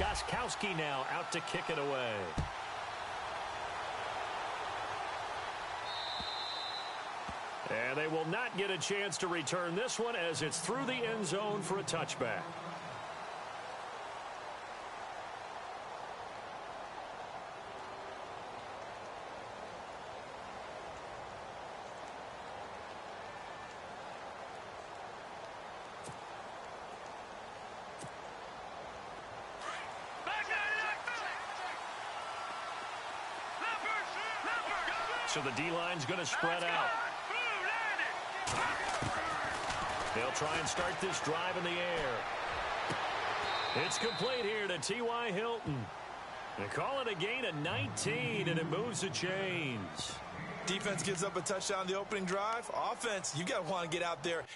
Gostkowski now out to kick it away. And they will not get a chance to return this one as it's through the end zone for a touchback. So the D-line's going to spread out. They'll try and start this drive in the air. It's complete here to T.Y. Hilton. They call it a gain of 19, and it moves the chains. Defense gives up a touchdown on the opening drive. Offense, you got to want to get out there and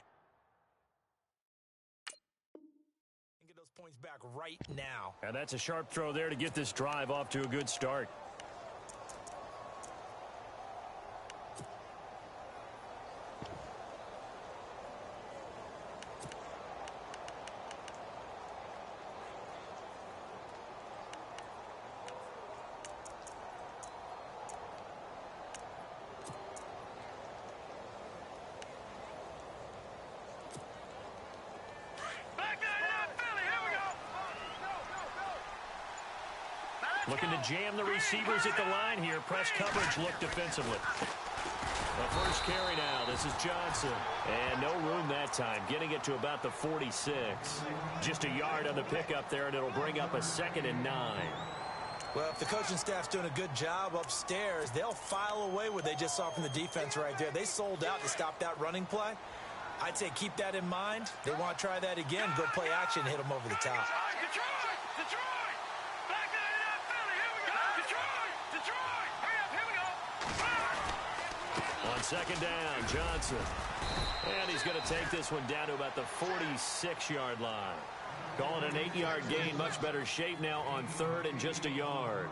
get those points back right now. And that's a sharp throw there to get this drive off to a good start. Looking to jam the receivers at the line here. Press coverage look defensively. The first carry now. This is Johnson. And no room that time. Getting it to about the 46. Just a yard on the pickup there, and it'll bring up a 2nd and 9. Well, if the coaching staff's doing a good job upstairs, they'll file away what they just saw from the defense right there. They sold out to stop that running play. I'd say keep that in mind. They want to try that again. Go play action, hit them over the top. On 2nd down, Johnson. And he's going to take this one down to about the 46-yard line. Calling an 8-yard gain, much better shape now on 3rd and just a yard.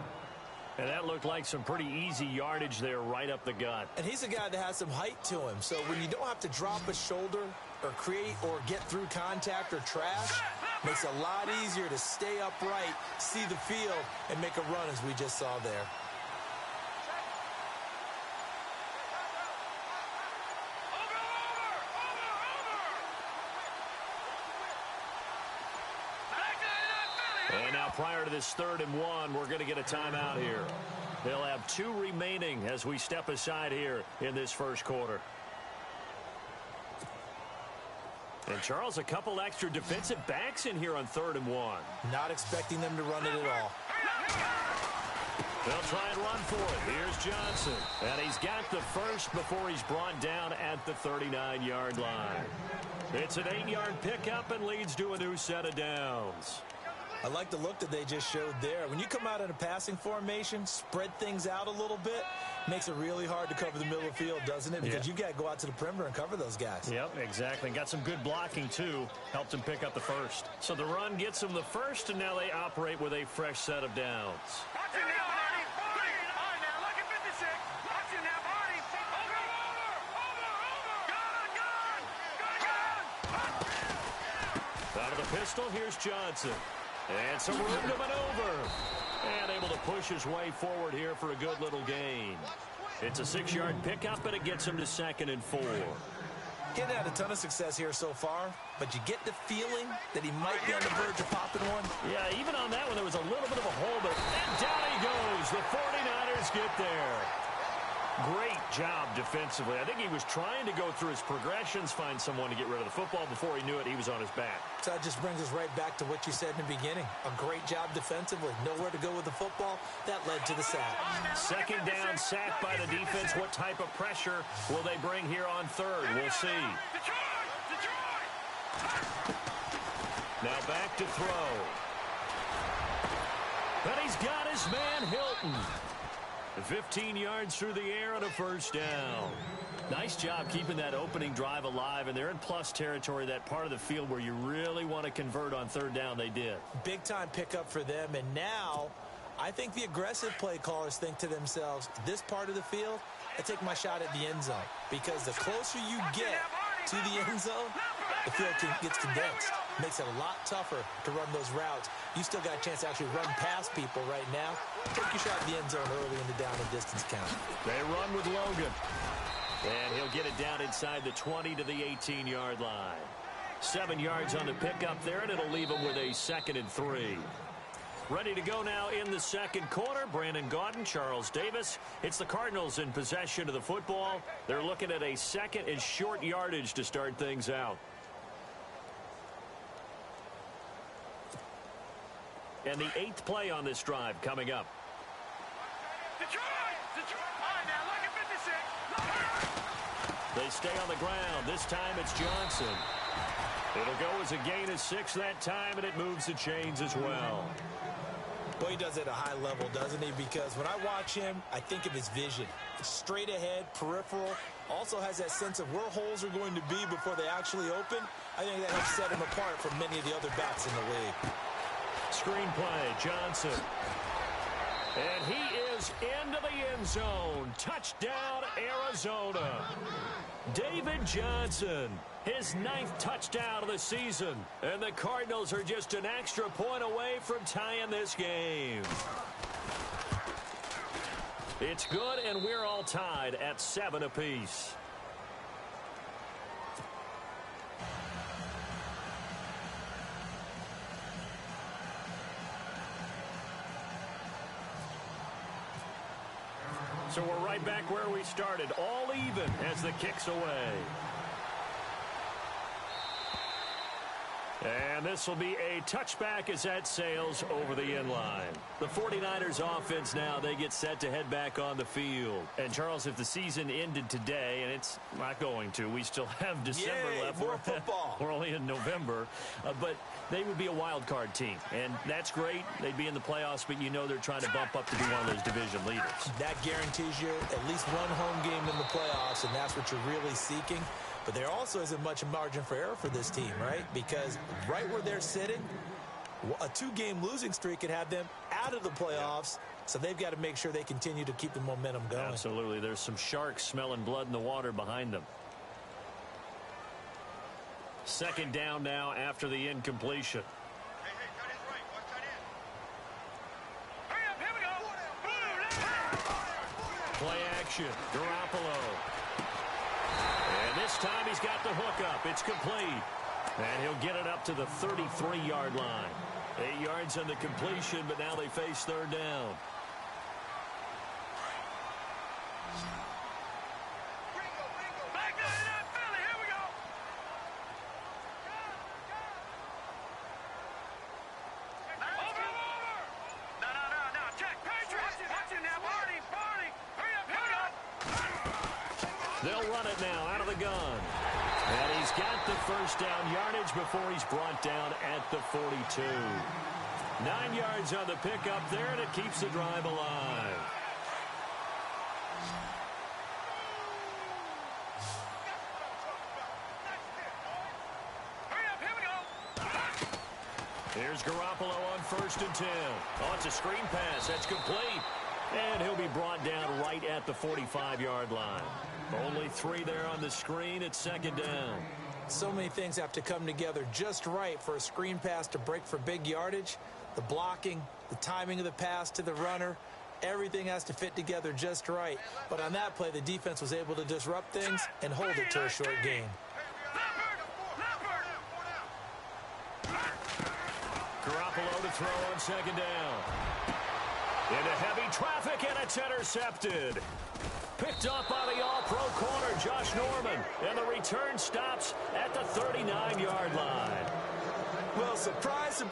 And that looked like some pretty easy yardage there right up the gut. And he's a guy that has some height to him. So when you don't have to drop a shoulder or create or get through contact or trash, makes it a lot easier to stay upright, see the field, and make a run as we just saw there. And now prior to this 3rd and 1, we're going to get a timeout here. They'll have 2 remaining as we step aside here in this first quarter. And Charles, a couple extra defensive backs in here on 3rd and 1. Not expecting them to run it at all. They'll try and run for it. Here's Johnson. And he's got the first before he's brought down at the 39-yard line. It's an 8-yard pickup and leads to a new set of downs. I like the look that they just showed there. When you come out in a passing formation, spread things out a little bit, makes it really hard to cover the middle of the field, doesn't it? Because you've got to go out to the perimeter and cover those guys. Yep, exactly. Got some good blocking, too. Helped him pick up the first. So the run gets him the first, and now they operate with a fresh set of downs. Out of the pistol, here's Johnson. And some room to maneuver. And able to push his way forward here for a good little gain. It's a 6-yard pickup, and it gets him to 2nd and 4. He hadn't had a ton of success here so far, but you get the feeling that he might be on the verge of popping one. Yeah, even on that one, there was a little bit of a hole, but and down he goes. The 49ers get there. Great job defensively. I think he was trying to go through his progressions, find someone to get rid of the football. Before he knew it, he was on his back. So that just brings us right back to what you said in the beginning. A great job defensively. Nowhere to go with the football. That led to the sack. 2nd down, sack by the defense. What type of pressure will they bring here on 3rd? We'll see. Now back to throw. But he's got his man Hilton. 15 yards through the air on a first down. Nice job keeping that opening drive alive, and they're in plus territory, that part of the field where you really want to convert on 3rd down. They did. Big time pickup for them, and now I think the aggressive play callers think to themselves, this part of the field, I take my shot at the end zone, because the closer you get to the end zone, the field gets condensed. Makes it a lot tougher to run those routes. You still got a chance to actually run past people right now. Take your shot at the end zone early in the down and distance count. They run with Logan. And he'll get it down inside the 20 to the 18-yard line. 7 yards on the pickup there, and it'll leave him with a 2nd and 3. Ready to go now in the second quarter. Brandon Gaudin, Charles Davis. It's the Cardinals in possession of the football. They're looking at a 2nd and short yardage to start things out. And the 8th play on this drive coming up. Detroit! All right, now, look at 56. They stay on the ground. This time it's Johnson. It'll go as a gain of 6 that time, and it moves the chains as well. Well, he does it at a high level, doesn't he? Because when I watch him, I think of his vision. Straight ahead, peripheral. Also has that sense of where holes are going to be before they actually open. I think that helps set him apart from many of the other backs in the league. Screen play, Johnson. And he is into the end zone. Touchdown, Arizona. David Johnson, his 9th touchdown of the season. And the Cardinals are just an extra point away from tying this game. It's good, and we're all tied at 7 apiece. So we're right back where we started, all even as the kick's away. And this will be a touchback as that sails over the end line. The 49ers offense now, they get set to head back on the field. And, Charles, if the season ended today, and it's not going to, we still have December left. More football. We're only in November. But they would be a wild card team. And that's great. They'd be in the playoffs, but you know they're trying to bump up to be one of those division leaders. That guarantees you at least one home game in the playoffs, and that's what you're really seeking. But there also isn't much margin for error for this team, right? Because right where they're sitting, a 2-game losing streak could have them out of the playoffs. So they've got to make sure they continue to keep the momentum going. Absolutely. There's some sharks smelling blood in the water behind them. 2nd down now after the incompletion. Hey, tight end's right. Watch tight end. Hurry up, here we go. Play action. Garoppolo. And this time he's got the hook up. It's complete. And he'll get it up to the 33-yard line. 8 yards on the completion, but now they face 3rd down. Back to that Philly. Here we go. Over. No. Check. Patriots. Watch it now. Barney. Hurry up. Here we go. They'll run it now out of the gun. And he's got the 1st down yardage before he's brought down at the 42. 9 yards on the pickup there, and it keeps the drive alive. Hurry up. Here we go. Here's Garoppolo on 1st and 10. Oh, it's a screen pass. That's complete. And he'll be brought down right at the 45-yard line. Only 3 there on the screen. It's 2nd down. So many things have to come together just right for a screen pass to break for big yardage. The blocking, the timing of the pass to the runner, everything has to fit together just right. But on that play, the defense was able to disrupt things and hold it to a short gain. Garoppolo to throw on 2nd down. Into heavy traffic, and it's intercepted. Picked up by the all-pro corner, Josh Norman. And the return stops at the 39-yard line. Well, surprise,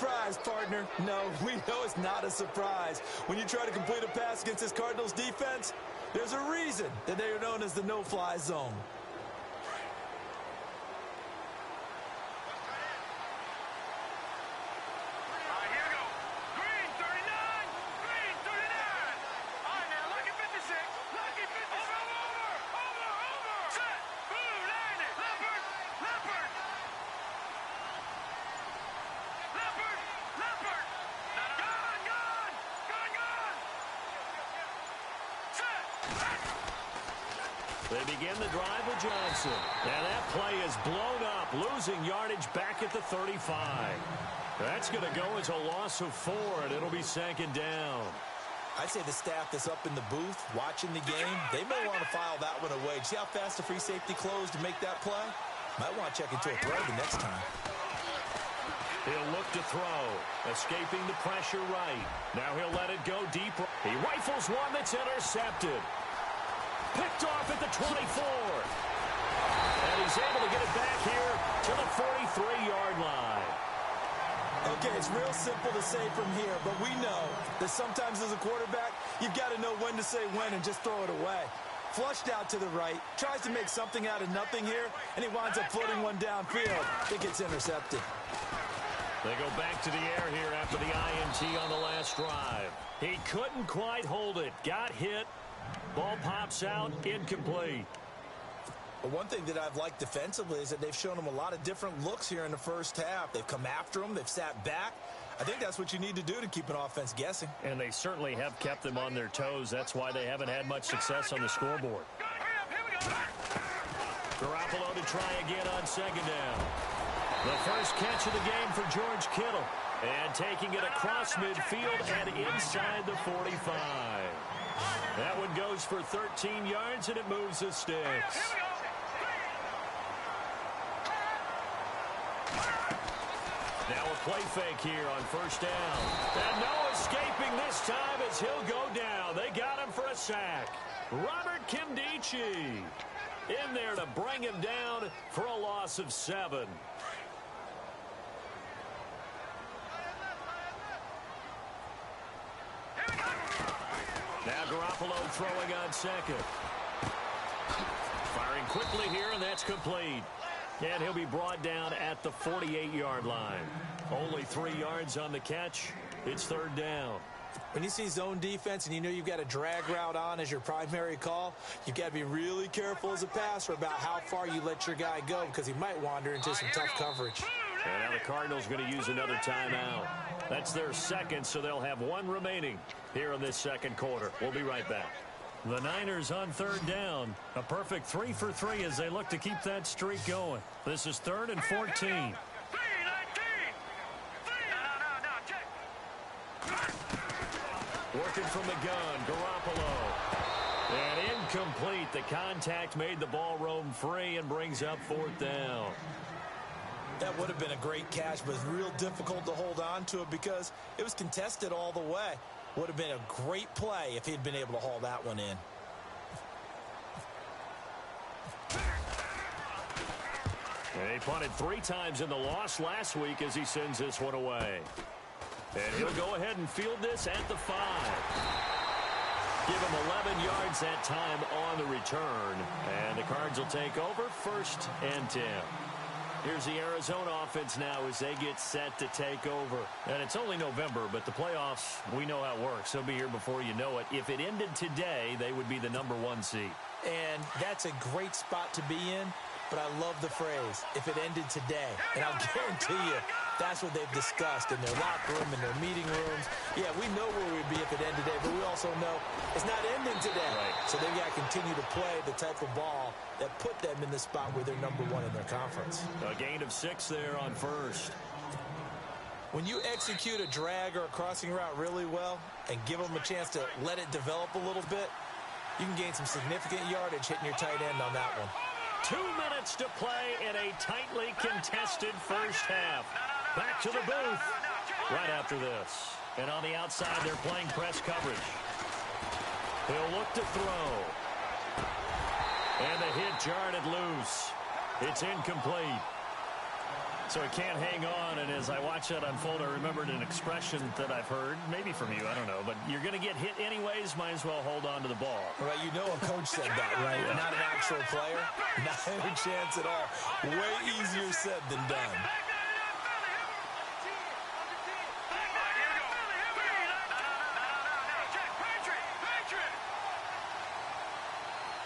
partner. No, we know it's not a surprise. When you try to complete a pass against this Cardinals defense, there's a reason that they are known as the no-fly zone. They begin the drive with Johnson. And that play is blown up, losing yardage back at the 35. That's going to go as a loss of 4, and it'll be second down. I'd say the staff that's up in the booth watching the game, they may want to file that one away. See how fast the free safety closed to make that play? Might want to check into a throw the next time. He'll look to throw, escaping the pressure right. Now he'll let it go deep. He rifles one that's intercepted. Picked off at the 24. And he's able to get it back here to the 43-yard line. Okay, it's real simple to say from here, but we know that sometimes as a quarterback, you've got to know when to say when and just throw it away. Flushed out to the right, tries to make something out of nothing here, and he winds up floating one downfield. It gets intercepted. They go back to the air here after the INT on the last drive. He couldn't quite hold it. Got hit. Ball pops out. Incomplete. But one thing that I've liked defensively is that they've shown him a lot of different looks here in the first half. They've come after him. They've sat back. I think that's what you need to do to keep an offense guessing. And they certainly have kept them on their toes. That's why they haven't had much success on the scoreboard. Garoppolo to try again on second down. The first catch of the game for George Kittle. And taking it across midfield and inside the 45. That one goes for 13 yards, and it moves the sticks. Now a play fake here on first down. And no escaping this time as he'll go down. They got him for a sack. Robert Kimdichie in there to bring him down for a loss of 7. Now Garoppolo throwing on second. Firing quickly here, and that's complete. And he'll be brought down at the 48-yard line. Only 3 yards on the catch. It's third down. When you see zone defense and you know you've got a drag route on as your primary call, you've got to be really careful as a passer about how far you let your guy go because he might wander into some tough coverage. And now the Cardinals going to use another timeout. That's their second, so they'll have 1 remaining here in this second quarter. We'll be right back. The Niners on third down. A perfect 3 for 3 as they look to keep that streak going. This is 3rd and 14. Working from the gun, Garoppolo. And incomplete. The contact made the ball roam free and brings up 4th down. That would have been a great catch, but it's real difficult to hold on to it because it was contested all the way. Would have been a great play if he'd been able to haul that one in. And he punted 3 times in the loss last week as he sends this one away. And he'll go ahead and field this at the 5. Give him 11 yards that time on the return. And the Cards will take over 1st and 10. Here's the Arizona offense now as they get set to take over. And it's only November, but the playoffs, we know how it works. They'll be here before you know it. If it ended today, they would be the number 1 seed. And that's a great spot to be in, but I love the phrase, if it ended today. And I'll guarantee you, that's what they've discussed in their locker room, in their meeting rooms. Yeah, we know where we'd be if it ended today, but we also know it's not ending today. Right. So they've got to continue to play the type of ball that put them in the spot where they're number 1 in their conference. A gain of 6 there on first. When you execute a drag or a crossing route really well and give them a chance to let it develop a little bit, you can gain some significant yardage hitting your tight end on that one. 2 minutes to play in a tightly contested first half. Back to the booth right after this. And on the outside, they're playing press coverage. He'll look to throw. And the hit jarred it loose. It's incomplete. So he can't hang on, and as I watch that unfold, I remembered an expression that I've heard, maybe from you, I don't know, but you're going to get hit anyways, might as well hold on to the ball. Right, you know a coach said that, right? Yeah. Not an actual player. Not any chance at all. Way easier said than done.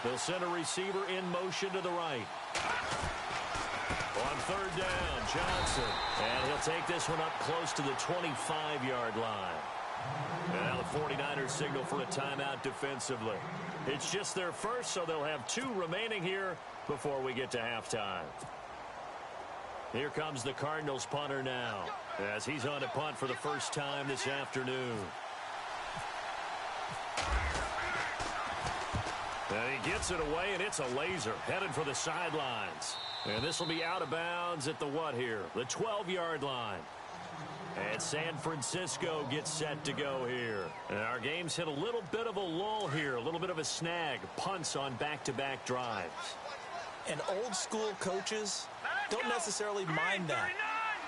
They'll send a receiver in motion to the right. On third down, Johnson. And he'll take this one up close to the 25-yard line. And now the 49ers signal for a timeout defensively. It's just their first, so they'll have 2 remaining here before we get to halftime. Here comes the Cardinals punter now, as he's on to punt for the first time this afternoon. And he gets it away, and it's a laser headed for the sidelines. And this will be out of bounds at the what here? The 12-yard line. And San Francisco gets set to go here. And our game's hit a little bit of a lull here, a little bit of a snag. Punts on back-to-back drives. And old-school coaches don't necessarily mind that.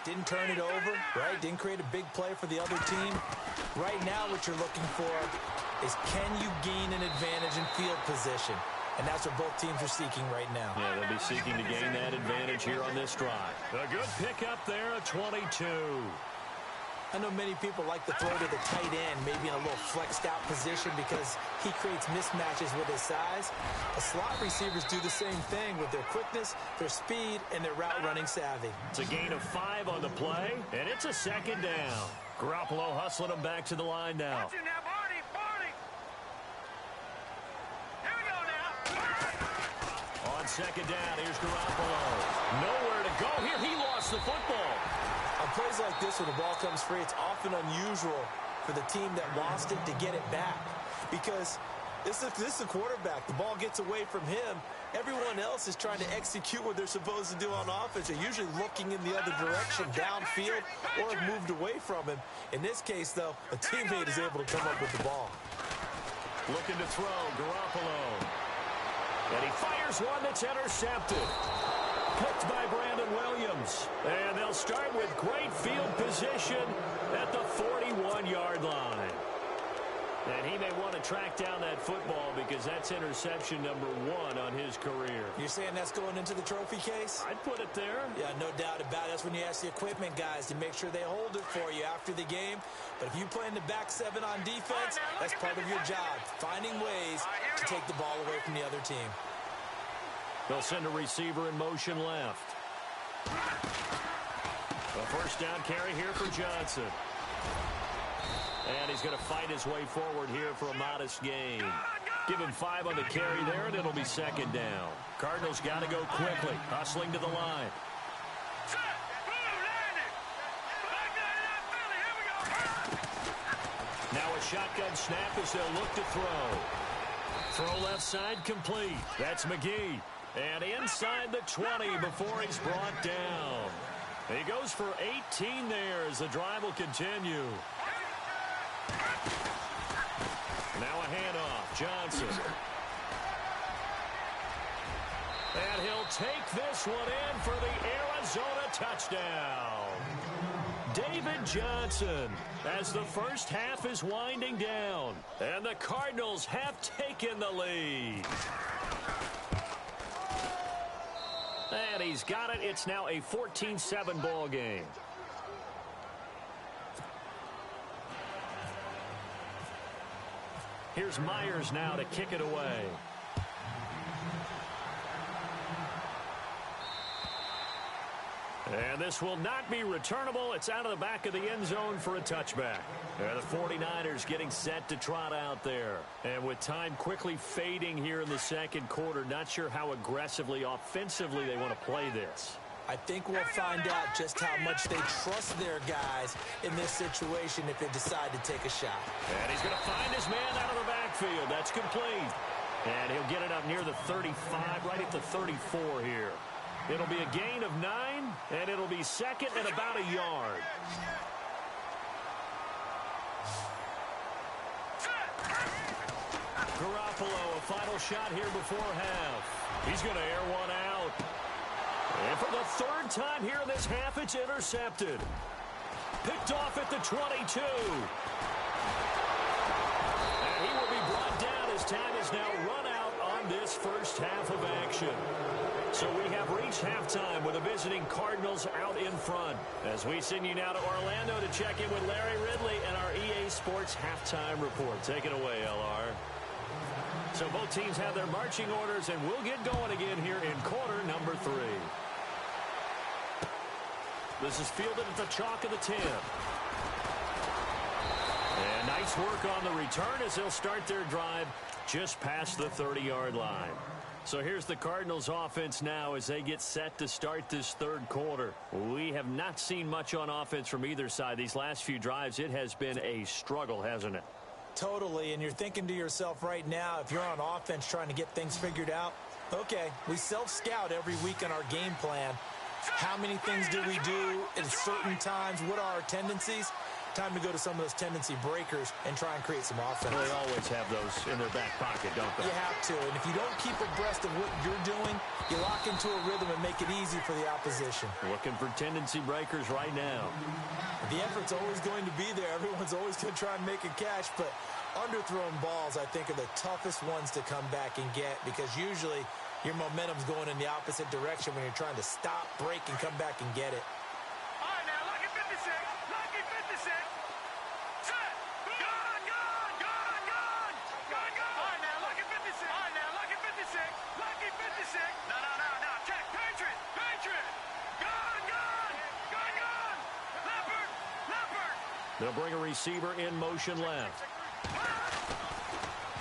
Didn't turn it over, right? Didn't create a big play for the other team. Right now what you're looking for is can you gain an advantage in field position? And that's what both teams are seeking right now. Yeah, they'll be seeking to gain that advantage here on this drive. A good pickup there, a 22. I know many people like to throw to the tight end, maybe in a little flexed out position because he creates mismatches with his size. The slot receivers do the same thing with their quickness, their speed, and their route running savvy. It's a gain of 5 on the play, and it's a second down. Garoppolo hustling him back to the line now. Watch it now, Barney. Here we go now. On second down, here's Garoppolo. Nowhere to go here. He lost the football. On plays like this where the ball comes free, it's often unusual for the team that lost it to get it back. Because this is a quarterback. The ball gets away from him. Everyone else is trying to execute what they're supposed to do on offense. They're usually looking in the other direction, downfield, or have moved away from him. In this case, though, a teammate is able to come up with the ball. Looking to throw, Garoppolo. And he fires one that's intercepted. Picked by Brandon Williams. And they'll start with great field position at the 41-yard line. And he may want to track down that football because that's interception number 1 on his career. You're saying that's going into the trophy case? I'd put it there. Yeah, no doubt about it. That's when you ask the equipment guys to make sure they hold it for you after the game. But if you play in the back 7 on defense, that's part of your job, finding ways to take the ball away from the other team. They'll send a receiver in motion left. A first down carry here for Johnson. And he's going to fight his way forward here for a modest gain. Give him 5 on the carry there, and it'll be second down. Cardinals got to go quickly, hustling to the line. Now a shotgun snap as they'll look to throw. Throw left side complete. That's McGee. And inside the 20 before he's brought down. He goes for 18 there as the drive will continue. Now a handoff. Johnson. And he'll take this one in for the Arizona touchdown. David Johnson as the first half is winding down. And the Cardinals have taken the lead. And he's got it. It's now a 14-7 ball game. Here's Myers now to kick it away. And this will not be returnable. It's out of the back of the end zone for a touchback. And the 49ers getting set to trot out there. And with time quickly fading here in the second quarter, not sure how aggressively, offensively they want to play this. I think we'll find out just how much they trust their guys in this situation if they decide to take a shot. And he's going to find his man out of the backfield. That's complete. And he'll get it up near the 35, right at the 34 here. It'll be a gain of 9, and it'll be second and about a yard. Garoppolo, a final shot here before half. He's going to air one out. And for the third time here in this half, it's intercepted. Picked off at the 22. And he will be brought down as time is now run out on this first half of action. So we have reached halftime with the visiting Cardinals out in front. As we send you now to Orlando to check in with Larry Ridley and our EA Sports halftime report. Take it away, LR. So both teams have their marching orders, and we'll get going again here in quarter number 3. This is fielded at the chalk of the 10. And Nice work on the return as they'll start their drive just past the 30-yard line. So here's the Cardinals offense now as they get set to start this third quarter. We have not seen much on offense from either side. These last few drives, it has been a struggle, hasn't it? Totally, and you're thinking to yourself right now, if you're on offense trying to get things figured out, okay, we self-scout every week on our game plan. How many things do we do at certain times? What are our tendencies? Time to go to some of those tendency breakers and try and create some offense. Well, they always have those in their back pocket, don't they? You have to, and if you don't keep abreast of what you're doing, you lock into a rhythm and make it easy for the opposition. Looking for tendency breakers right now. The effort's always going to be there. Everyone's always going to try and make a catch, but underthrown balls, I think, are the toughest ones to come back and get because usually your momentum's going in the opposite direction when you're trying to stop, break, and come back and get it. All right, now, lucky 56. Lucky 56. Set. Gun, gun, gun, gun. Gun, gun. All right, now, lucky 56. All right, now, lucky 56. Lucky 56. No. Check. Patriot. Patriot. Gun, gun. Gun, gun. Leopard. Leopard. They'll bring a receiver in motion left.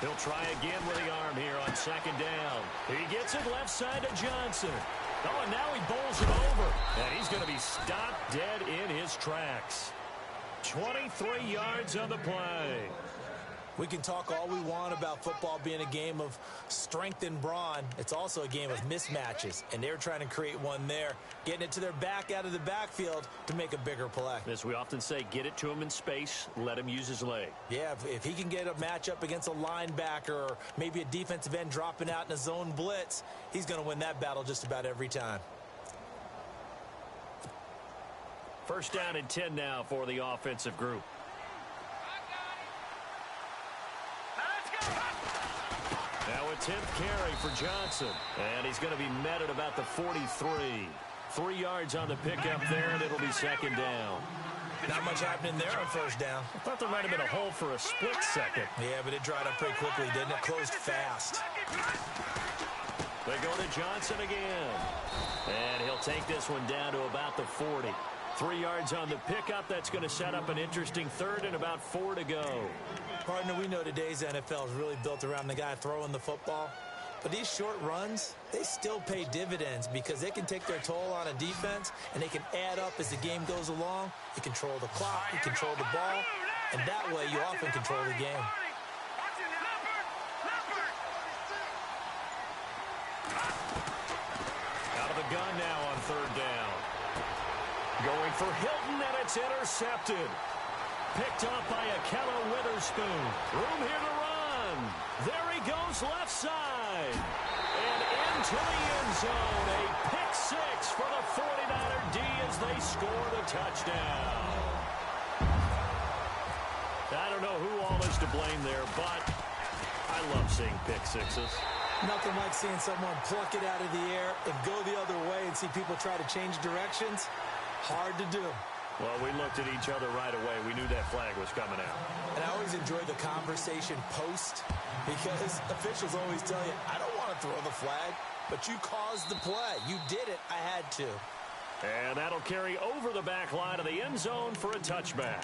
He'll try again with the arm here on second down. He gets it left side to Johnson. Oh, and now he bowls it over. And he's going to be stopped dead in his tracks. 23 yards on the play. We can talk all we want about football being a game of strength and brawn. It's also a game of mismatches, and they're trying to create one there, getting it to their back out of the backfield to make a bigger play. As we often say, get it to him in space, let him use his leg. Yeah, if he can get a matchup against a linebacker or maybe a defensive end dropping out in a zone blitz, he's going to win that battle just about every time. First down and 10 now for the offensive group. Now a 10th carry for Johnson. And he's going to be met at about the 43. 3 yards on the pickup there, and it'll be second down. Not much happening there on first down. I thought there might have been a hole for a split second. Yeah, but it dried up pretty quickly, didn't it? Closed fast. They go to Johnson again. And he'll take this one down to about the 40. 3 yards on the pickup. That's going to set up an interesting third and about 4 to go. Partner, we know today's NFL is really built around the guy throwing the football. But these short runs, they still pay dividends because they can take their toll on a defense and they can add up as the game goes along. You control the clock, you control the ball, and that way you often control the game. Out of the gun now on third down. Going for Hilton, and it's intercepted. Picked up by Akella Witherspoon. Room here to run. There he goes left side. And into the end zone. A pick six for the 49er D as they score the touchdown. I don't know who all is to blame there, but I love seeing pick sixes. Nothing like seeing someone pluck it out of the air and go the other way and see people try to change directions. Hard to do. Well, we looked at each other right away. We knew that flag was coming out. And I always enjoy the conversation post because officials always tell you, I don't want to throw the flag, but you caused the play. You did it. I had to. And that'll carry over the back line of the end zone for a touchback.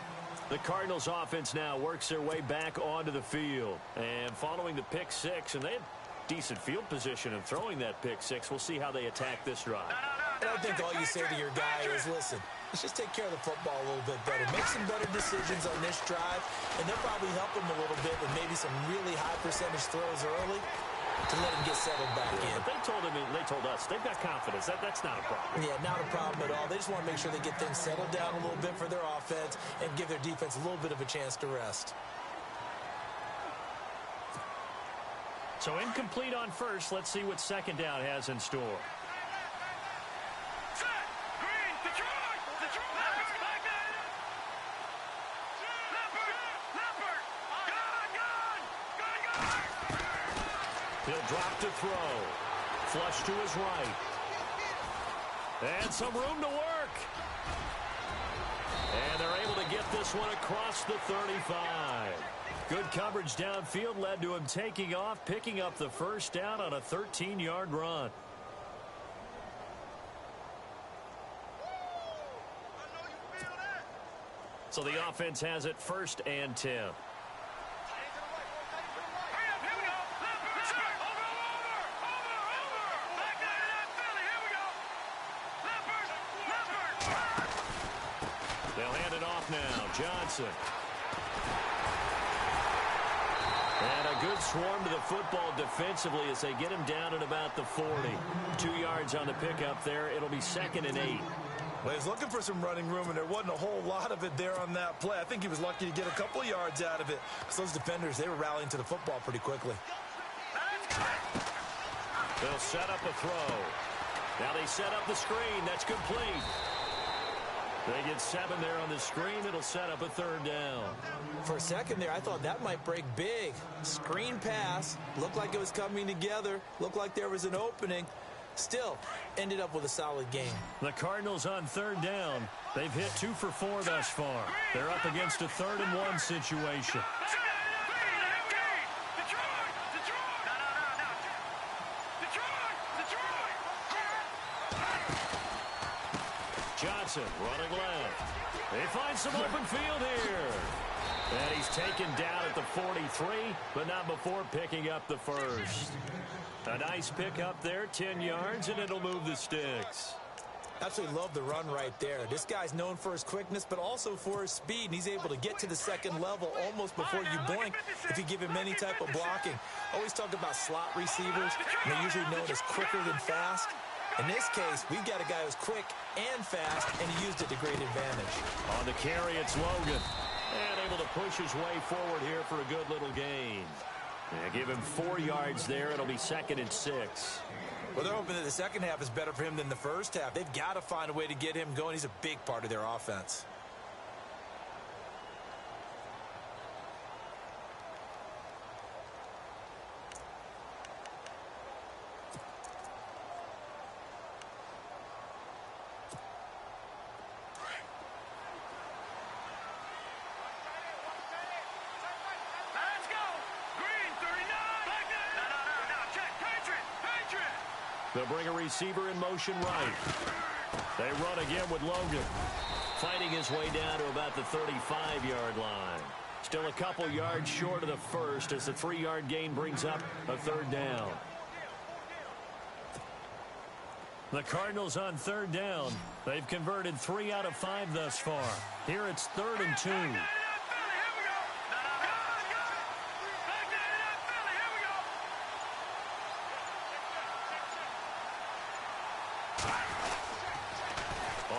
The Cardinals offense now works their way back onto the field. And following the pick six, and they had decent field position in throwing that pick six. We'll see how they attack this drive. And I think all you say to your guy is, listen, let's just take care of the football a little bit better. Make some better decisions on this drive, and they'll probably help him a little bit with maybe some really high percentage throws early to let him get settled back in. But they told us, they've got confidence. That's not a problem. Yeah, not a problem at all. They just want to make sure they get things settled down a little bit for their offense and give their defense a little bit of a chance to rest. So incomplete on first. Let's see what second down has in store. He'll drop to throw. Flush to his right. And some room to work. And they're able to get this one across the 35. Good coverage downfield led to him taking off, picking up the first down on a 13-yard run. So the offense has it first and 10. off now. Johnson. And a good swarm to the football defensively as they get him down at about the 40. 2 yards on the pickup there. It'll be 2nd and 8. Well, he was looking for some running room, and there wasn't a whole lot of it there on that play. I think he was lucky to get a couple of yards out of it. Because those defenders, they were rallying to the football pretty quickly. They'll set up a throw. Now they set up the screen. That's complete. They get 7 there on the screen. It'll set up a 3rd down. For a second there, I thought that might break big. Screen pass. Looked like it was coming together. Looked like there was an opening. Still, ended up with a solid game. The Cardinals on 3rd down. They've hit 2 for 4 thus far. They're up against a 3rd and 1 situation. Johnson running left. They find some open field here. And he's taken down at the 43, but not before picking up the first. A nice pickup there, 10 yards, and it'll move the sticks. Absolutely love the run right there. This guy's known for his quickness, but also for his speed, and he's able to get to the second level almost before you blink if you give him any type of blocking. Always talk about slot receivers, and they're usually known as quicker than fast. In this case, we've got a guy who's quick and fast, and he used it to great advantage. On the carry, it's Logan. And able to push his way forward here for a good little gain. Yeah, give him 4 yards there. It'll be 2nd and 6. Well, they're hoping that the second half is better for him than the first half. They've got to find a way to get him going. He's a big part of their offense. They'll bring a receiver in motion right. They run again with Logan. Fighting his way down to about the 35-yard line. Still a couple yards short of the first as the 3-yard gain brings up a 3rd down. The Cardinals on 3rd down. They've converted 3 out of 5 thus far. Here it's 3rd and 2.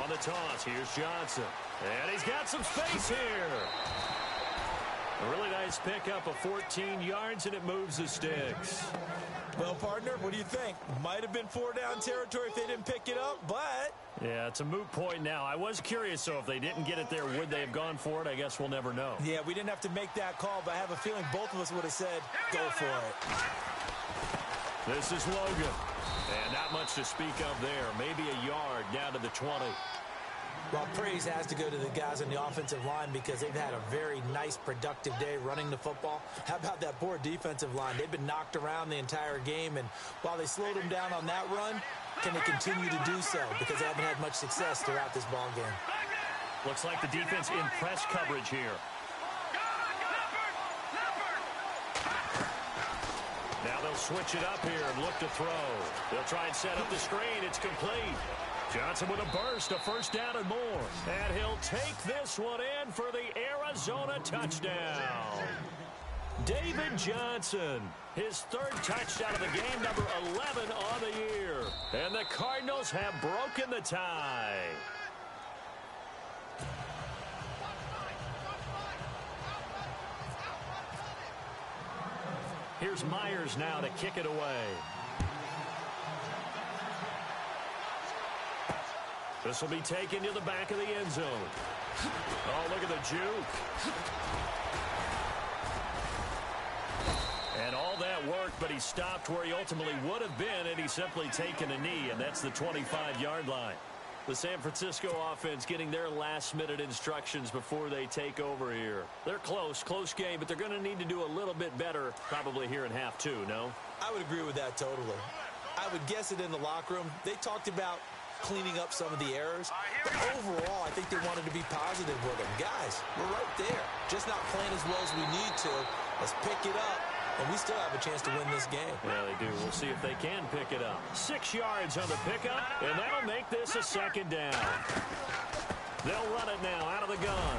On the toss, here's Johnson. And he's got some space here. A really nice pickup of 14 yards, and it moves the sticks. Well, partner, what do you think? Might have been 4-down territory if they didn't pick it up, but... Yeah, it's a moot point now. I was curious, so if they didn't get it there, would they have gone for it? I guess we'll never know. Yeah, we didn't have to make that call, but I have a feeling both of us would have said, go for it. This is Logan. And not much to speak of there. Maybe a yard down to the 20. Well, praise has to go to the guys on the offensive line because they've had a very nice, productive day running the football. How about that poor defensive line? They've been knocked around the entire game, and while they slowed them down on that run, can they continue to do so? Because they haven't had much success throughout this ball game. Looks like the defense in press coverage here. Now they'll switch it up here and look to throw. They'll try and set up the screen. It's complete. Johnson with a burst, a 1st down and more. And he'll take this one in for the Arizona touchdown. David Johnson, his 3rd touchdown of the game, number 11 on the year. And the Cardinals have broken the tie. Here's Myers now to kick it away. This will be taken to the back of the end zone. Oh, look at the juke. And all that work, but he stopped where he ultimately would have been, and he's simply taken a knee, and that's the 25-yard line. The San Francisco offense getting their last-minute instructions before they take over here. They're close game, but they're going to need to do a little bit better probably here in half 2, no? I would agree with that totally. I would guess it in the locker room. They talked about cleaning up some of the errors, but overall, I think they wanted to be positive with them. Guys, we're right there. Just not playing as well as we need to. Let's pick it up, and we still have a chance to win this game. Yeah, they do. We'll see if they can pick it up. 6 yards on the pickup, and that'll make this a 2nd down. They'll run it now out of the gun.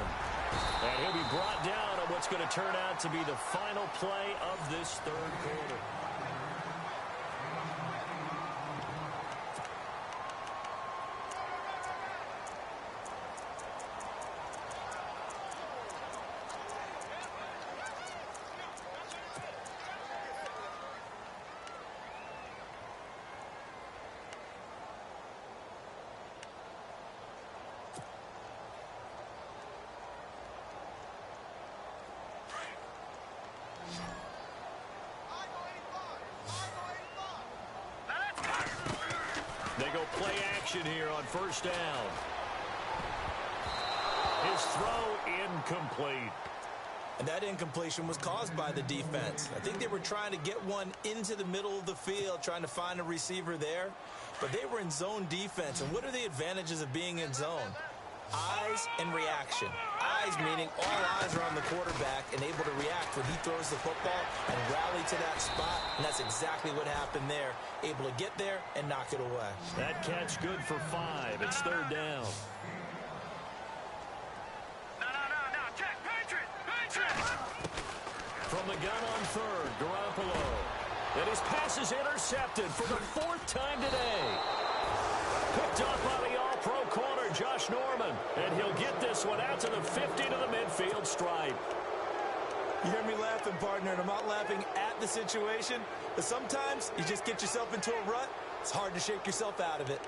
And he'll be brought down on what's going to turn out to be the final play of this third quarter. They go play action here on first down. His throw incomplete. And that incompletion was caused by the defense. I think they were trying to get one into the middle of the field, trying to find a receiver there. But they were in zone defense. And what are the advantages of being in zone? Eyes and reaction. Eyes meaning all eyes are on the quarterback and able to react when he throws the football and rally to that spot. And that's exactly what happened there. Able to get there and knock it away. That catch good for 5. It's third down. No. Check. Patriot. From the gun on third, Garoppolo. And his pass is intercepted for the 4th time today. Picked up by the all-pro corner, Josh Norman. And he'll get this one out to the 50 to the midfield stripe. You hear me laughing, partner, and I'm not laughing at the situation. But sometimes you just get yourself into a rut. It's hard to shake yourself out of it.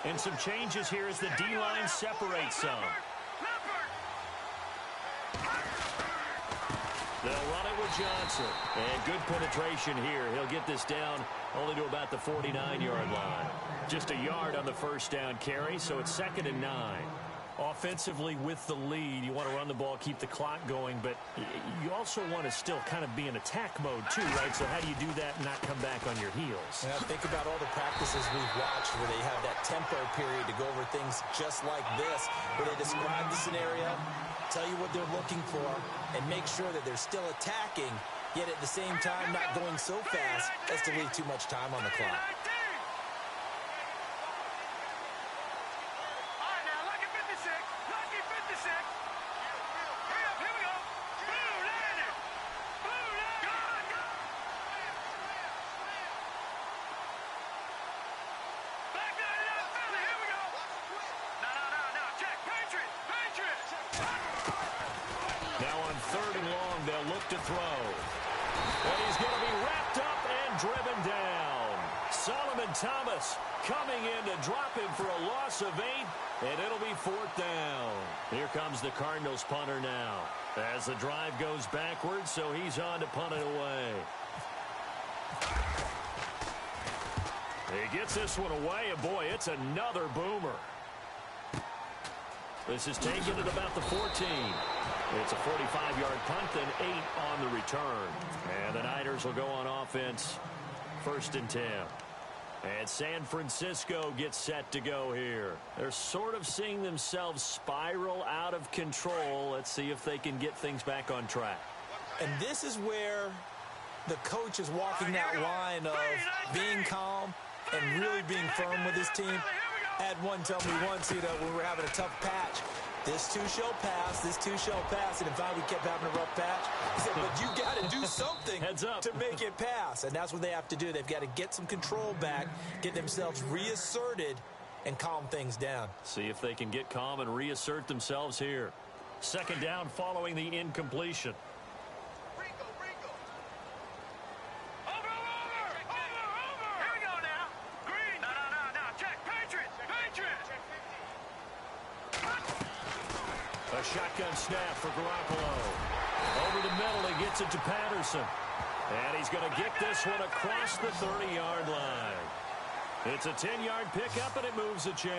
And some changes here as the D-line separates some. They'll run it with Johnson. And good penetration here. He'll get this down only to about the 49-yard line. Just a yard on the first down carry, so it's 2nd and 9. Offensively with the lead, you want to run the ball, keep the clock going, but you also want to still kind of be in attack mode too, right? So how do you do that and not come back on your heels? Yeah, think about all the practices we've watched where they have that tempo period to go over things just like this, where they describe the scenario, tell you what they're looking for, and make sure that they're still attacking, yet at the same time not going so fast as to leave too much time on the clock. To throw. And he's going to be wrapped up and driven down. Solomon Thomas coming in to drop him for a loss of 8, and it'll be 4th down. Here comes the Cardinals punter now as the drive goes backwards, so he's on to punt it away. He gets this one away, and boy, it's another boomer. This is taken at about the 14. It's a 45-yard punt and 8 on the return. And the Niners will go on offense 1st and 10. And San Francisco gets set to go here. They're sort of seeing themselves spiral out of control. Let's see if they can get things back on track. And this is where the coach is walking that line of being calm and really being firm with his team. I had one tell me once, when we were having a tough patch, this too shall pass, this too shall pass. And in fact, we kept having a rough patch. He said, but you got to do something Heads up. to make it pass. And that's what they have to do. They've got to get some control back, get themselves reasserted, and calm things down. See if they can get calm and reassert themselves here. 2nd down following the incompletion. A shotgun snap for Garoppolo. Over the middle, he gets it to Patterson. And he's going to get this one across the 30-yard line. It's a 10-yard pickup, and it moves the chain.